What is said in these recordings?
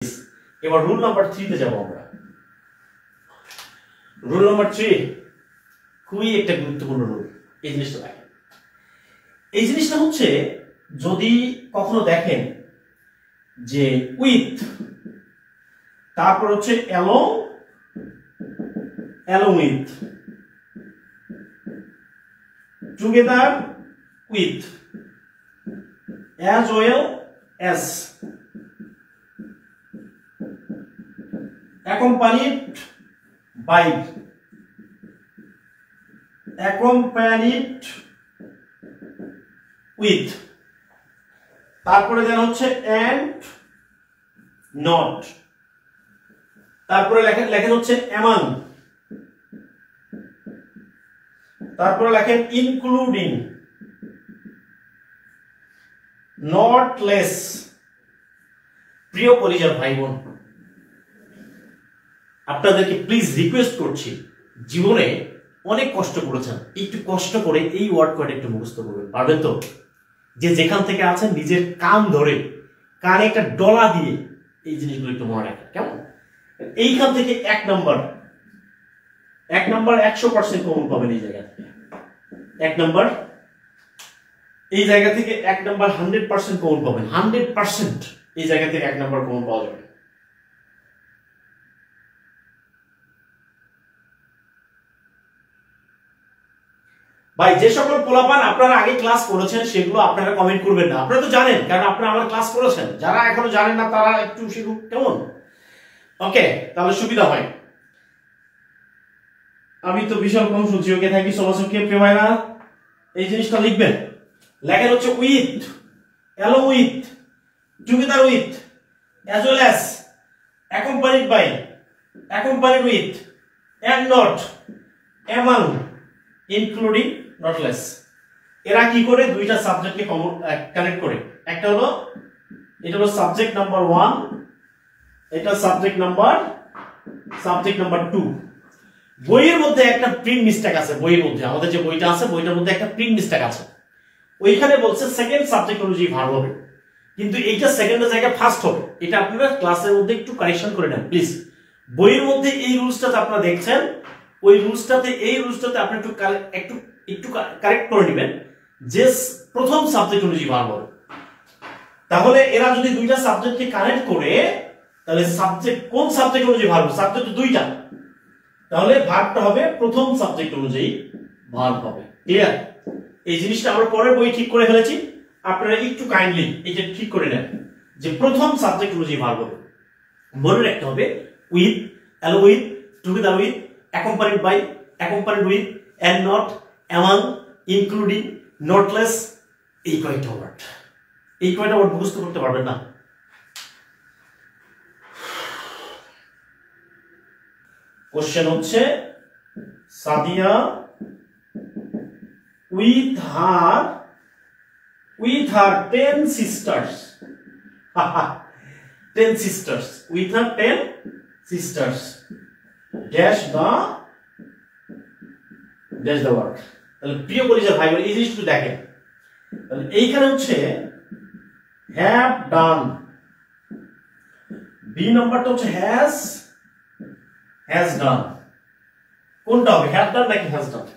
এবার rule number 3 তে যাব আমরা। রুল নাম্বার 3 খুবই একটা গুরুত্বপূর্ণ রুল। এই জিনিসটা দেখেন, এই জিনিসটা হচ্ছে যদি কখনো দেখেন যে উইথ তারপর হচ্ছে along with, together with, as well as, accompanied by, accompanied with, তারপরে দেন হচ্ছে and not, তারপরে লেখেন হচ্ছে among, তারপরে লেখেন including, not less। প্রিয় পরিবার ভাই বোন, আপনাদেরকে প্লিজ রিকোয়েস্ট করছি, জীবনে অনেক কষ্ট করেছেন, একটু কষ্ট করে এই ওয়ার্ড কয়টা একটু মুখস্থ করবেন, পারবেন তো? যে যেখান থেকে আছেন নিজের কান ধরে কানে একটা ডলা দিয়ে এই জিনিসগুলো একটু মনে রাখেন, কেমন? এইখান থেকে এক নাম্বার 100% কমন পাবেন এই জায়গা থেকে। এই জায়গা থেকে 100% কমন পাবেন, 100% এই জায়গা থেকে 1 নাম্বার কমন পাওয়া যাবে। ভাই যে সকল পোলাপান আপনারা আগে ক্লাস করেছেন সেগুলো আপনারা কমেন্ট করবেন না, আপনারা তো জানেন, কারণ আপনারা আমার ক্লাস করেছেন। যারা এখনো জানেন না তারা একটু শিখুন, কেমন? ওকে, তাহলে সুবিধা হয়। আমি তো বিশাল কম শুনছি। ওকে, থ্যাংক ইউ সো মাচ। ওকে প্রিয় ভাইরা, এই জিনিসটা লিখবেন। লেখেন হচ্ছে with, along with, together with, as well as, accompanied by, accompanied with, and not, among, including, not less। এরা কি করে দুইটা সাবজেক্টকে কানেক্ট করে, একটা হলো এটা হলো সাবজেক্ট নাম্বার 1, এটা সাবজেক্ট নাম্বার 2। বইয়ের মধ্যে একটা প্রিন্ট মিস্টেক আছে, বইয়ের মধ্যে আমাদের যে বইটা আছে বইটার মধ্যে একটা প্রিন্ট মিস্টেক আছে। ওইখানে বলছে সেকেন্ড সাবজেক্ট অনুযায়ী ভার্ব হবে, কিন্তু এইটা সেকেন্ডের জায়গায় ফার্স্ট হবে। এটা আপনারা ক্লাসের মধ্যে একটু কারেকশন করে নেন প্লিজ। বইয়ের মধ্যে এই রুলসটাতে আপনারা দেখছেন, ওই রুলসটাতে এই রুলসটাতে আপনি একটু কারেক্ট করে নেবেন যে প্রথম সাবজেক্ট অনুযায়ী ভার্ব হবে। তাহলে এরা যদি দুইটা সাবজেক্টকে কানেক্ট করে, তাহলে সাবজেক্ট কোন সাবজেক্ট অনুযায়ী ভার্ব? সাবজেক্ট তো দুইটা, তাহলে ভার্বটা হবে প্রথম সাবজেক্ট অনুযায়ী ভার্ব হবে। ক্লিয়ার? এই জিনিসটা আমরা পরের বই ঠিক করে ফেলেছি, আপনারা একটু কাইন্ডলি এটা ঠিক করে নেন যে প্রথম সাবজেক্ট অনুযায়ী ভার্ব হবে। মনে রাখতে হবে with, along with, together with, accompanied by, accompanied with, and not, among, including, not less। এই কয়টা ওয়ার্ড মুখস্থ করতে পারবেন না। কোশ্চেন হচ্ছে Sadia with her 10 sisters, 10 sisters, with her 10 sisters, dash the word। তাহলে প্রিয় পরিচয় ভাই বোন, এই জিনিসটা দেখেন, তাহলে এইখানে হচ্ছে have done, বি নাম্বারটা হচ্ছে has done। কোনটা হবে, have done নাকি has done?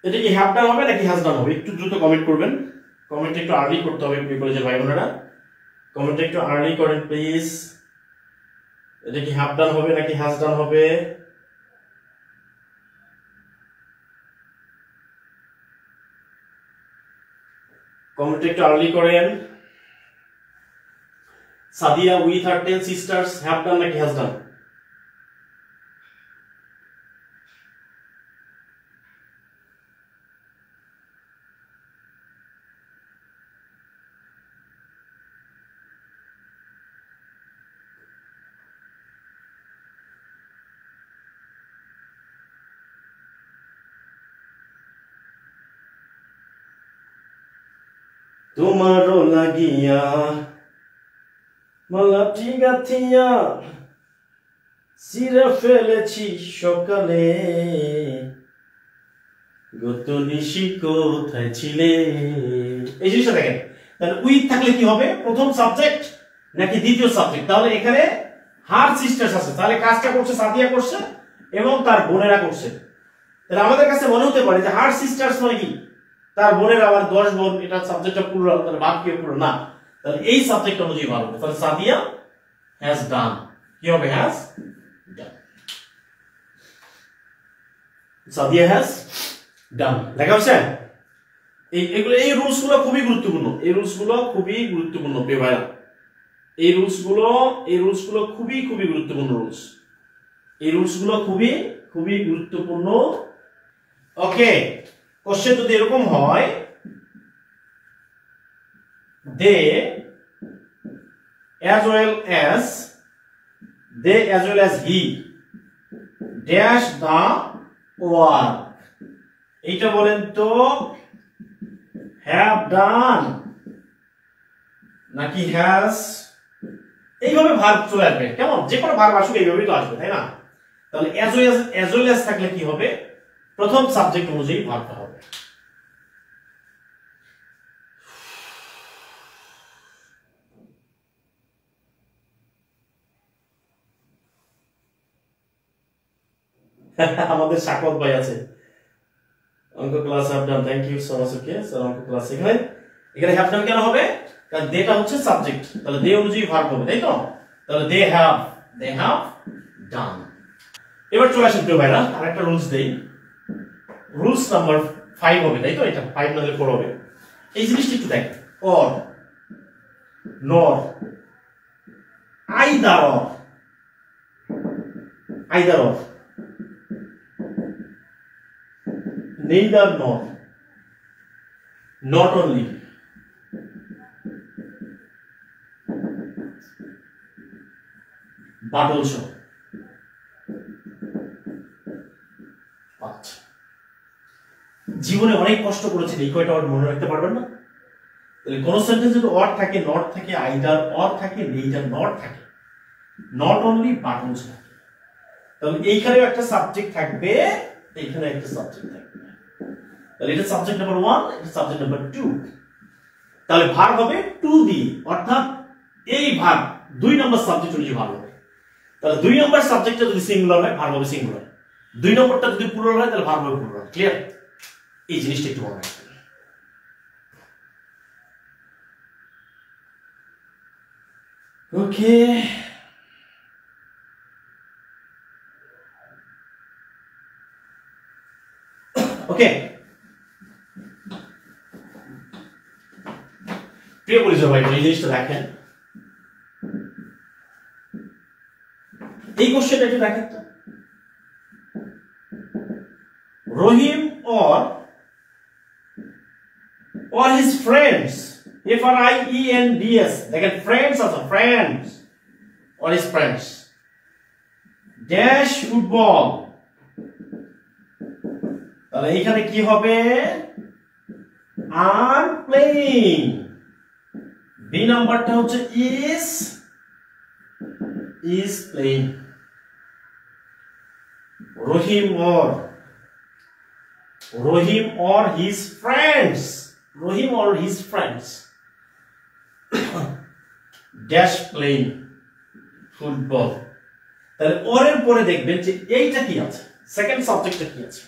এটা কি have done হবে নাকি has done হবে? একটু দ্রুত কমেন্ট করবেন, কমেন্ট একটু আর্লি করতে হবে প্রিয় পরিচয় ভাই বোনেরা, কমেন্ট একটু আর্লি করেন প্লিজ। এটা কি have done হবে নাকি has done হবে? কমেন্ট একটু আর্লি করেন। Sadia with her 10 sisters, have done নাকি has done? তোমারও লাগিয়া মালাটি গাথিয়া সিরে ফেলেছি সকালে, গত নিশি কোথায় ছিলে। এই জিনিসটা দেখেন, তাহলে উইথ থাকলে কি হবে? প্রথম সাবজেক্ট নাকি দ্বিতীয় সাবজেক্ট? তাহলে এখানে হার সিস্টার্স আছে, তাহলে কাজটা করছে সাদিয়া করছে এবং তার বোনেরা করছে। তাহলে আমাদের কাছে মনে হতে পারে যে হার সিস্টার্স মানে কি তার বোনেরা, আবার 10 বোন, এটা সাবজেক্টটা প্লুরাল, তাহলে ভার্ব কি প্লুরাল না, তাহলে এই সাবজেক্ট অনুযায়ী ভার্ব হবে। তাহলে সাদিয়া হ্যাজ ডান, কি হবে? Has done. Sadia has done. দেখা হচ্ছে এইগুলো, এই রুলস গুলো খুবই গুরুত্বপূর্ণ, এই রুলস গুলো খুবই গুরুত্বপূর্ণ প্রিয় ভাইরা, এই রুলস গুলো খুবই খুবই গুরুত্বপূর্ণ রুলস, এই রুলস গুলো খুবই খুবই গুরুত্বপূর্ণ। ওকে, কোশ্চেন যদি এরকম হয়, দে as well as he dash the work, এইটা বলেন তো have done নাকি has? এইভাবে ভার্ব চলে আসবে, কেমন? যে কোনো ভার্ব আসলে এইভাবেই তো আসবে, তাই না? তাহলে as well as থাকলে কি হবে? প্রথম সাবজেক্ট অনুযায়ী ভার্বটা হবে। আমাদের সাকত ভাই আছে, অঙ্ক class have done, thank you so much. Okay sir, অঙ্ক ক্লাস এখানে হ্যাভ ডান কেন হবে? কারণ দেটা হচ্ছে সাবজেক্ট, তাহলে দে অনুযায়ী ভার্ব হবে, তাই তো? তাহলে দে হ্যাভ ডান। এবার চলে আসেন প্রিয় ভাইরা, আরেকটা রুলস দেই, রুলস নাম্বার 5 হবে, তাই তো? এটা 5 না হলে 4 হবে। এই জিনিসটা একটু দেখ, অর, নর, either or, neither nor, not only, but also, but। জীবনে অনেক কষ্ট করেছেন, এই কয়টা ওয়ার্ড মনে রাখতে পারবেন না? তাহলে কোন সেন্টেন্সে যদি অর থাকে, নট থাকে, আইদার অর থাকে, নেইদার নট থাকে, নট অনলি বাট অলসো থাকে, তাহলে এইখানেও একটা সাবজেক্ট থাকবে, এইখানে একটা সাবজেক্ট থাকবে। তাহলে এটা সাবজেক্ট নাম্বার 1, এটা সাবজেক্ট নাম্বার 2। তাহলে ভার্ব হবে টু দিয়ে, অর্থাৎ এই ভার্ব 2 নম্বর সাবজেক্ট অনুযায়ী ভার্ব হবে। তাহলে 2 নম্বর সাবজেক্টটা যদি সিঙ্গুলার হয়, ভার্ব হবে সিঙ্গুলার। 2 নম্বরটা যদি প্লুরাল হয়, তাহলে ভার্ব হবে প্লুরাল। ক্লিয়ার? এই জিনিসটা একটু মনে রাখবেন। ওকে, ওকে প্রিয় পরিচয় ভাই, এই জিনিসটা দেখেন, এই কোশ্চেনটা একটু দেখেন তো, রহিম or his friends, friends, দেখেন ফ্রেন্ডস আছে, friends or his friends dash football, তাহলে এখানে কি হবে? are playing, বি নাম্বারটা হচ্ছে is playing, Rahim or his friends, dash playing football. তাহলে ওর পরে দেখবেন যে এইটা কি আছে, সেকেন্ড সাবজেক্টটা কি আছে।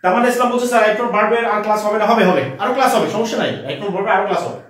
তারমানে ইসলাম বলছে স্যার আইপ্রন ভার্বের আর ক্লাস হবে না? হবে, আরো ক্লাস হবে, সমস্যা নাই, আইপ্রন ভার্বের আরো ক্লাস হবে।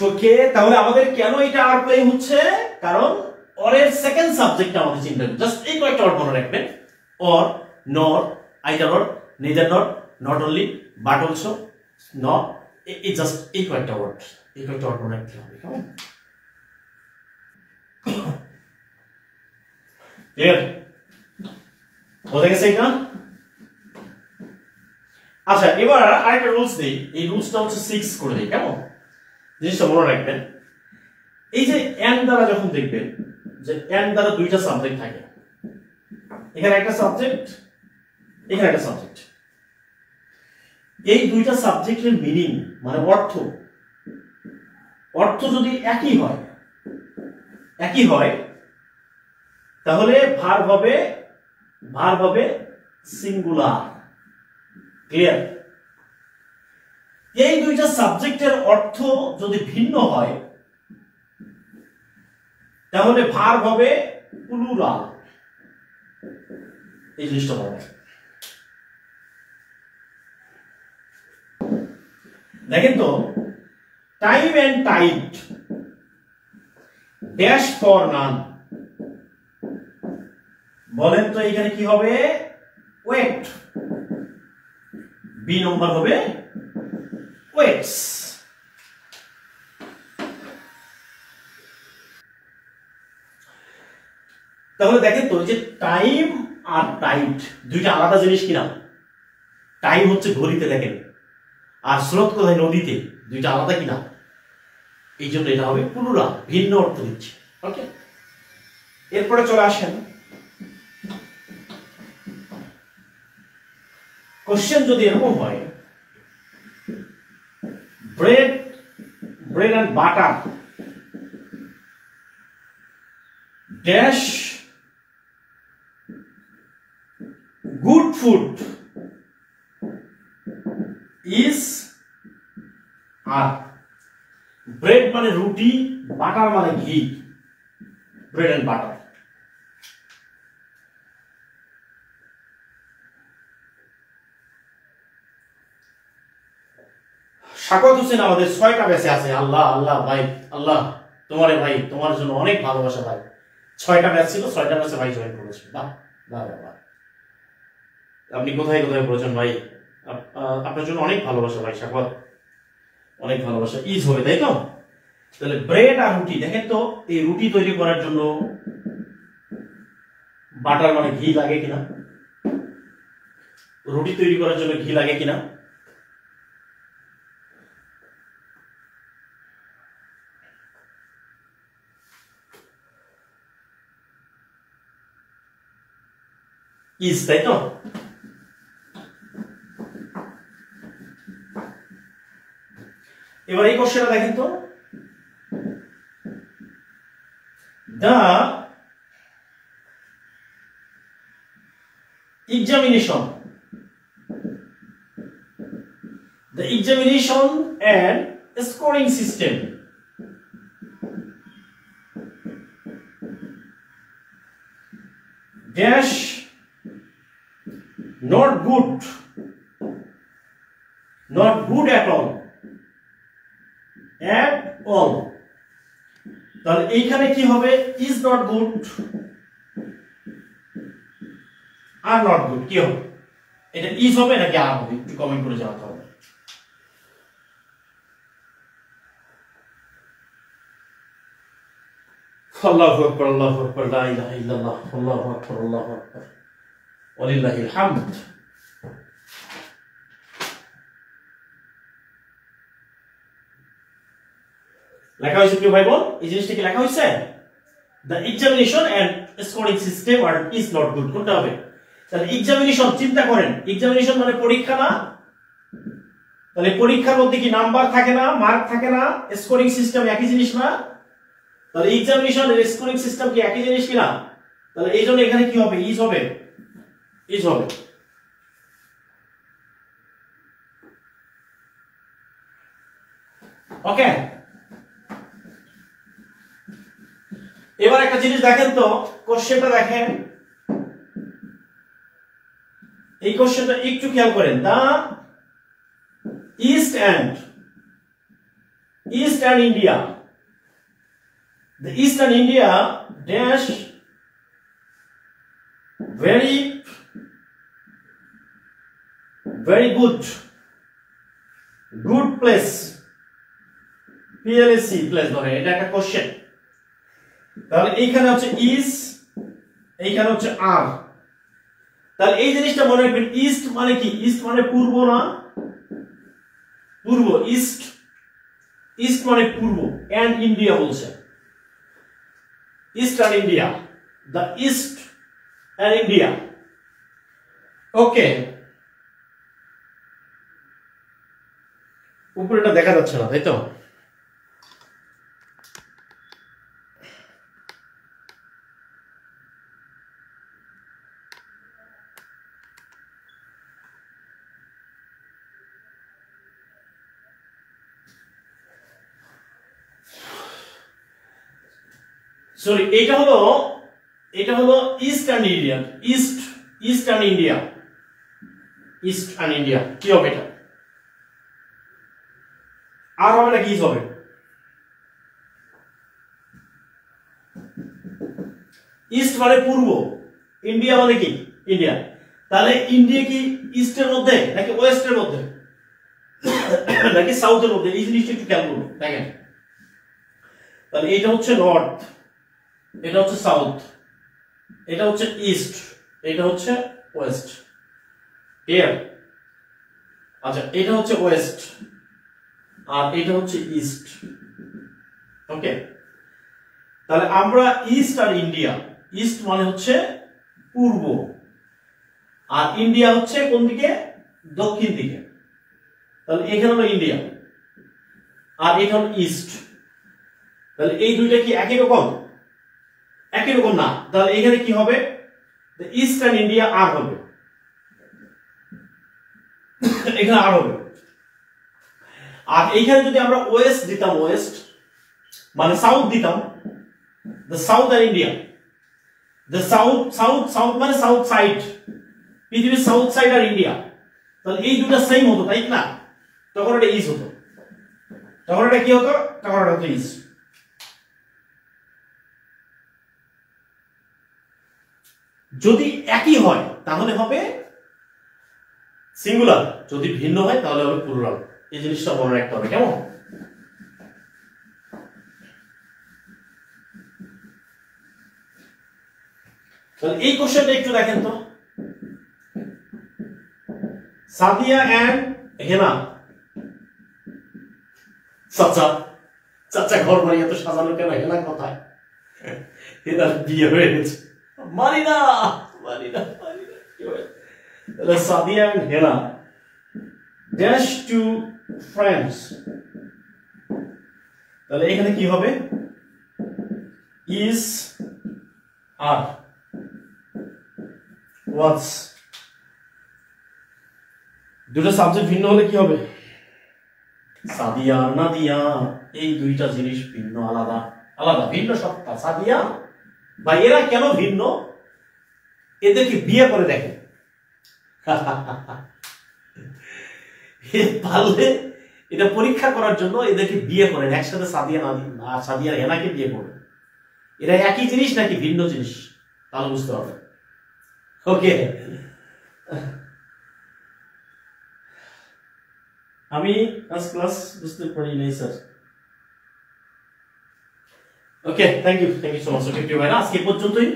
ওকে, তাহলে আমাদের কেন এটা আর প্লে হচ্ছে? কারণ অরের সেকেন্ড সাবজেক্টটা আমাদের চিন্তা করতে, জাস্ট এই কয়েকটা ওয়ার্ড মনে রাখবেন, অর, নর, either or, neither not, not only, but also, not, এই জাস্ট এই কয়েকটা ওয়ার্ড মনে রাখতে হবে। কেমন? ক্লিয়ার? বোঝা গেছে এটা? আচ্ছা, এবার আরেকটা রুলস দেই, এই রুলসটা হচ্ছে 6 করে দেই, কেমন? জিনিসটা মনে রাখবেন, এই যে এন্ড দ্বারা যখন দেখবেন যে এন্ড দ্বারা 2টা সাবজেক্ট থাকে, এখানে একটা সাবজেক্ট, এখানে একটা সাবজেক্ট, এই 2টা সাবজেক্টের মিনিং মানে অর্থ যদি একই হয় তাহলে ভার্ব হবে ভার্ব হবে সিঙ্গুলার। ক্লিয়ার? এই দুইটা সাবজেক্টের অর্থ যদি ভিন্ন হয় তাহলে ভার্ব হবে প্লুরাল। এই জিনিসটা মনে রাখবেন। দেখেন তো, time and tide dash for none. বলেন তো এখানে কি হবে? ওয়েট। বি নম্বর হবে ওয়েটস। তাহলে দেখেন তো, যে টাইম আর টাইড দুইটা আলাদা জিনিস কিনা? টাইম হচ্ছে ঘড়িতে দেখেন, আর স্রোত কোথায়? নদীতে। দুইটা আলাদা কিনা? এই জন্য এটা হবে প্লুরাল, ভিন্ন অর্থ দিচ্ছে। ওকে, এরপরে চলে আসেন, কোশ্চেন যদি এরকম হয়, bread and butter dash good food is are. Bread মানে রুটি, বাটার মানে ঘি। Bread and butter. Shakat Hossain আমাদের 6টা ব্যাচে আছে। আল্লাহ আল্লাহ ভাই, আল্লাহ তোমারে ভাই, তোমার জন্য অনেক ভালোবাসা ভাই। 6টা ব্যাচ ছিল, 6টা ব্যাচে ভাই জয়েন করেছে। বাহ বাহ বাহ। আপনি কোথায় কোথায় পড়েছেন ভাই? আপনার জন্য অনেক ভালোবাসা ভাই শাকত, অনেক ভালোবাসা। ইজ হবে, তাই তো? তাহলে ব্রেড আর রুটি, দেখেন তো এই রুটি তৈরি করার জন্য বাটার মানে ঘি লাগে কিনা? রুটি তৈরি করার জন্য ঘি লাগে কিনা? ইজ, তাই তো? এবার এই কোশ্চেনটা দেখেন তো, the examination and scoring system dash not good at all তাহলে এইখানে কি হবে? Is not good are not good কি হবে? এটা ইজ হবে নাকি আর হবে? একটু কমেন্ট করে জানাতে হবে। আল্লাহু আকবার, আল্লাহু আকবার, লা ইলাহা ইল্লাল্লাহ, আল্লাহু আকবার, আল্লাহু আকবার, ওয়ালিল্লাহিল হামদ। লেখা হয়েছে কি ভাই বোন? এই জিনিসটা কি লেখা হয়েছে? The examination and scoring system are is not good। কোনটা হবে? তাহলে এক্সামিনেশন, চিন্তা করেন, এক্সামিনেশন মানে পরীক্ষা না? তাহলে পরীক্ষার মধ্যে কি নাম্বার থাকে না, মার্ক থাকে না? স্কোরিং সিস্টেম একই জিনিস না? তাহলে এক্সামিনেশন আর স্কোরিং সিস্টেম কি একই জিনিস কিনা? তাহলে এই জন্য এখানে কি হবে? ইজ হবে, ইজ হবে। ওকে, এবার একটা জিনিস দেখেন তো, কোশ্চেনটা দেখেন, এই কোশ্চেনটা একটু খেয়াল করেন। The east and India, the eastern India dash very good place, PLAC place ধরে, এটা একটা কোশ্চেন। তাহলে এইখানে হচ্ছে ইজ, এইখানে হচ্ছে আর। তাহলে এই জিনিসটা মনে রাখবেন, ইস্ট মানে কি? ইস্ট মানে পূর্ব না? পূর্ব, ইস্ট, ইস্ট মানে পূর্ব। এন্ড ইন্ডিয়া বলছে, ইস্ট আর ইন্ডিয়া, দ্য ইস্ট আর ইন্ডিয়া। ওকে, উপরেটা দেখা যাচ্ছে না, তাই তো? সরি, এটা হলো eastern India, eastern India, eastern India. কি হবে এটা? আর হবে না, কি হবে? ইস্ট মানে পূর্ব, ইন্ডিয়া মানে কি? ইন্ডিয়া। তাহলে ইন্ডিয়া কি ইস্টের মধ্যে নাকি ওয়েস্টের মধ্যে নাকি সাউথের মধ্যে? এই জিনিসটা একটু খেয়াল করুন, দেখেন। তাহলে এটা হচ্ছে নর্থ, এটা হচ্ছে সাউথ, এটা হচ্ছে ইস্ট, এটা হচ্ছে ওয়েস্ট। ক্লিয়ার? আচ্ছা, এটা হচ্ছে ওয়েস্ট আর এটা হচ্ছে ইস্ট। ওকে, তাহলে আমরা ইস্ট আর ইন্ডিয়া, ইস্ট মানে হচ্ছে পূর্ব আর ইন্ডিয়া হচ্ছে কোন দিকে? দক্ষিণ দিকে। তাহলে এখানে হলো ইন্ডিয়া আর এখানে হলো ইস্ট। তাহলে এই দুইটা কি একই রকম? একই রকম না। তাহলে এখানে কি হবে? ইস্টার্ন ইন্ডিয়া আর হবে, এখানে আর হবে। আর এইখানে যদি আমরা ওয়েস্ট দিতাম, ওয়েস্ট মানে সাউথ দিতাম, the southern India, the south, south মানে সাউথ সাইড, পৃথিবীর সাউথ সাইড আর ইন্ডিয়া। তাহলে এই দুটো সেম হতো, তাই না? তখন এটা ইস্ট হতো, তখন এটা কি হতো? তখন এটা হতো ইস্ট। যদি একই হয় তাহলে হবে সিঙ্গুলার, যদি ভিন্ন হয় তাহলে হবে প্লুরাল। এই জিনিসটা মনে রাখতে হবে, কেমন? তাহলে এই কোশ্চেনটা একটু দেখেন তো। সাদিয়া এন্ড হেনা, চাচা, চাচা ঘর বাড়ি এত সাজানো কেন? হেনা কোথায়? হেনার বিয়ে হয়ে গেছে। মানি না, মানি না, মানি না। তাহলে Sadia and Hena dash two friends. তাহলে এখানে কি হবে? Is are was. দুটো সাবজেক্ট ভিন্ন হলে কি হবে? সাদিয়া নাদিয়া, এই দুইটা জিনিস ভিন্ন, আলাদা আলাদা, ভিন্ন সত্তা। সাদিয়া বা এরা কেন ভিন্ন? এদেরকে বিয়ে করে দেখে পারলে এটা পরীক্ষা করার জন্য এদেরকে বিয়ে করেন একসাথে। সাদিয়া নাদিয়া আর সাদিয়া হেনাকে বিয়ে করবেন। এরা একই জিনিস নাকি ভিন্ন জিনিস, তাহলে বুঝতে হবে। ওকে, আমি ফার্স্ট ক্লাস বুঝতে পারি নাই sir. Okay, thank you so much. Okay ভাই, আজকে পর্যন্তই।